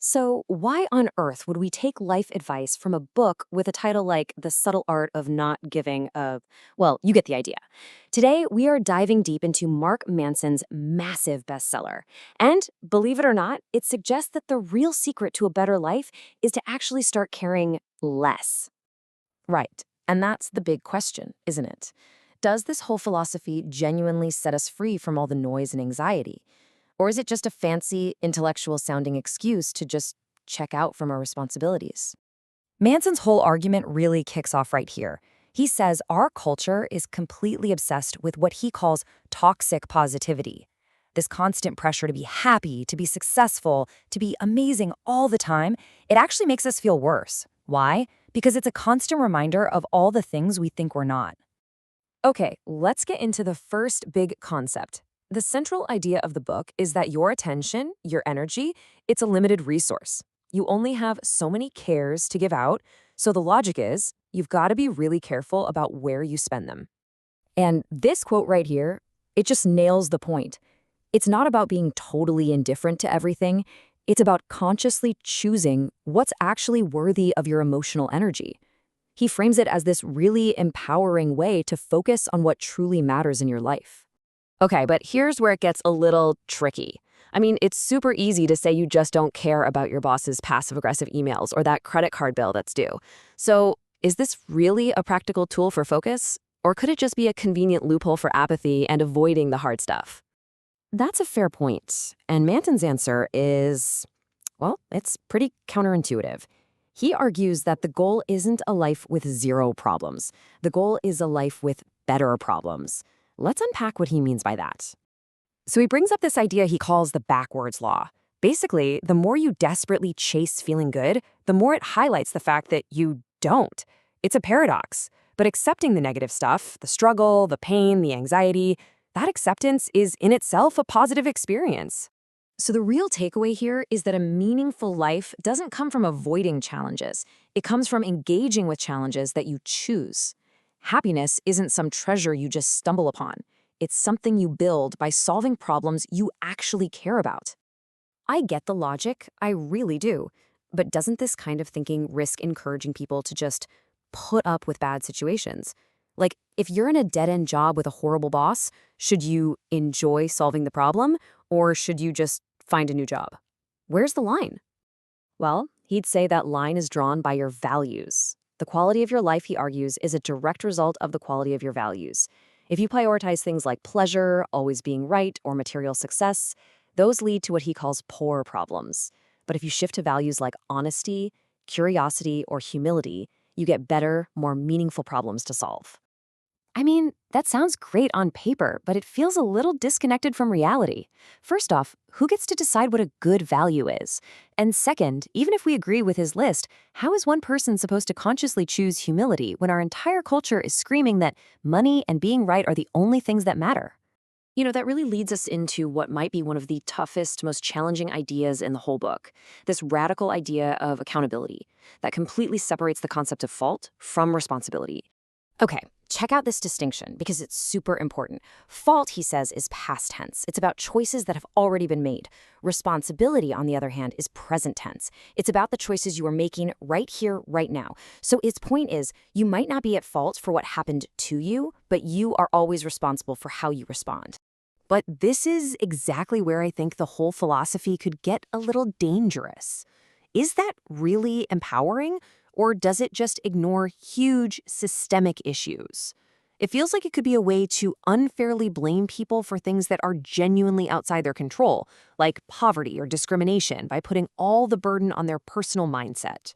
So, why on earth would we take life advice from a book with a title like The Subtle Art of Not Giving a... Well, you get the idea. Today, we are diving deep into Mark Manson's massive bestseller. And believe it or not, it suggests that the real secret to a better life is to actually start caring less. Right. And that's the big question, isn't it? Does this whole philosophy genuinely set us free from all the noise and anxiety? Or is it just a fancy, intellectual sounding excuse to just check out from our responsibilities? Manson's whole argument really kicks off right here. He says our culture is completely obsessed with what he calls toxic positivity. This constant pressure to be happy, to be successful, to be amazing all the time, it actually makes us feel worse. Why? Because it's a constant reminder of all the things we think we're not. Okay, let's get into the first big concept. The central idea of the book is that your attention, your energy, it's a limited resource. You only have so many cares to give out, so the logic is you've got to be really careful about where you spend them. And this quote right here, it just nails the point. It's not about being totally indifferent to everything. It's about consciously choosing what's actually worthy of your emotional energy. He frames it as this really empowering way to focus on what truly matters in your life. Okay, but here's where it gets a little tricky. I mean, it's super easy to say you just don't care about your boss's passive-aggressive emails or that credit card bill that's due. So, is this really a practical tool for focus? Or could it just be a convenient loophole for apathy and avoiding the hard stuff? That's a fair point. And Manson's answer is, well, it's pretty counterintuitive. He argues that the goal isn't a life with zero problems. The goal is a life with better problems. Let's unpack what he means by that. So he brings up this idea he calls the backwards law. Basically, the more you desperately chase feeling good, the more it highlights the fact that you don't. It's a paradox. But accepting the negative stuff, the struggle, the pain, the anxiety, that acceptance is in itself a positive experience. So the real takeaway here is that a meaningful life doesn't come from avoiding challenges. It comes from engaging with challenges that you choose. Happiness isn't some treasure you just stumble upon. It's something you build by solving problems you actually care about. I get the logic, I really do. But doesn't this kind of thinking risk encouraging people to just put up with bad situations? Like, if you're in a dead-end job with a horrible boss, should you enjoy solving the problem, or should you just find a new job? Where's the line? Well, he'd say that line is drawn by your values. The quality of your life, he argues, is a direct result of the quality of your values. If you prioritize things like pleasure, always being right, or material success, those lead to what he calls poor problems. But if you shift to values like honesty, curiosity, or humility, you get better, more meaningful problems to solve. I mean, that sounds great on paper, but it feels a little disconnected from reality. First off, who gets to decide what a good value is? And second, even if we agree with his list, how is one person supposed to consciously choose humility when our entire culture is screaming that money and being right are the only things that matter? You know, that really leads us into what might be one of the toughest, most challenging ideas in the whole book. This radical idea of accountability that completely separates the concept of fault from responsibility. Okay, check out this distinction because it's super important. Fault, he says, is past tense. It's about choices that have already been made. Responsibility, on the other hand, is present tense. It's about the choices you are making right here, right now. So its point is, you might not be at fault for what happened to you, but you are always responsible for how you respond. But this is exactly where I think the whole philosophy could get a little dangerous. Is that really empowering? Or does it just ignore huge systemic issues? It feels like it could be a way to unfairly blame people for things that are genuinely outside their control, like poverty or discrimination, by putting all the burden on their personal mindset.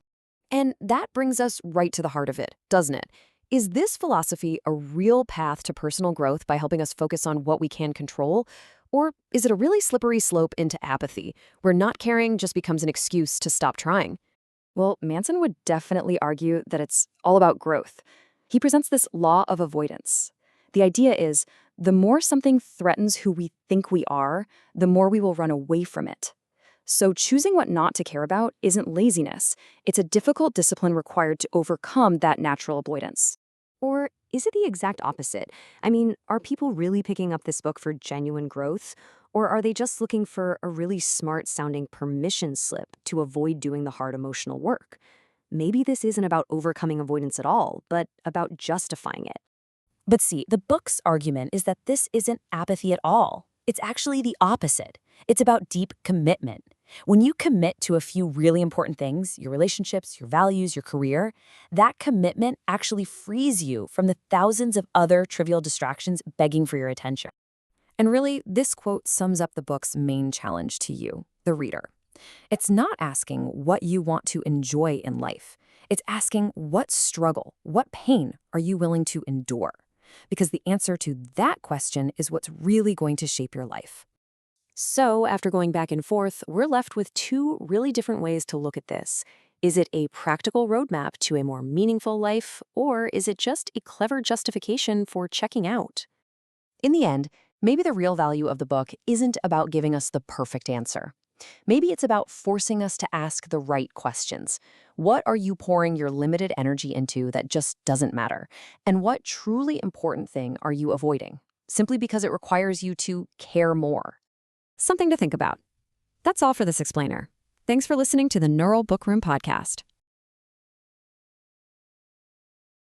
And that brings us right to the heart of it, doesn't it? Is this philosophy a real path to personal growth by helping us focus on what we can control? Or is it a really slippery slope into apathy, where not caring just becomes an excuse to stop trying? Well, Manson would definitely argue that it's all about growth. He presents this law of avoidance. The idea is, the more something threatens who we think we are, the more we will run away from it. So choosing what not to care about isn't laziness. It's a difficult discipline required to overcome that natural avoidance. Or is it the exact opposite? I mean, are people really picking up this book for genuine growth? Or are they just looking for a really smart-sounding permission slip to avoid doing the hard emotional work? Maybe this isn't about overcoming avoidance at all, but about justifying it. But see, the book's argument is that this isn't apathy at all. It's actually the opposite. It's about deep commitment. When you commit to a few really important things, your relationships, your values, your career, that commitment actually frees you from the thousands of other trivial distractions begging for your attention. And really, this quote sums up the book's main challenge to you, the reader. It's not asking what you want to enjoy in life. It's asking what struggle, what pain are you willing to endure? Because the answer to that question is what's really going to shape your life. So, after going back and forth, we're left with two really different ways to look at this. Is it a practical roadmap to a more meaningful life, or is it just a clever justification for checking out? In the end, maybe the real value of the book isn't about giving us the perfect answer. Maybe it's about forcing us to ask the right questions. What are you pouring your limited energy into that just doesn't matter? And what truly important thing are you avoiding, simply because it requires you to care more? Something to think about. That's all for this explainer. Thanks for listening to the Neural Bookroom Podcast.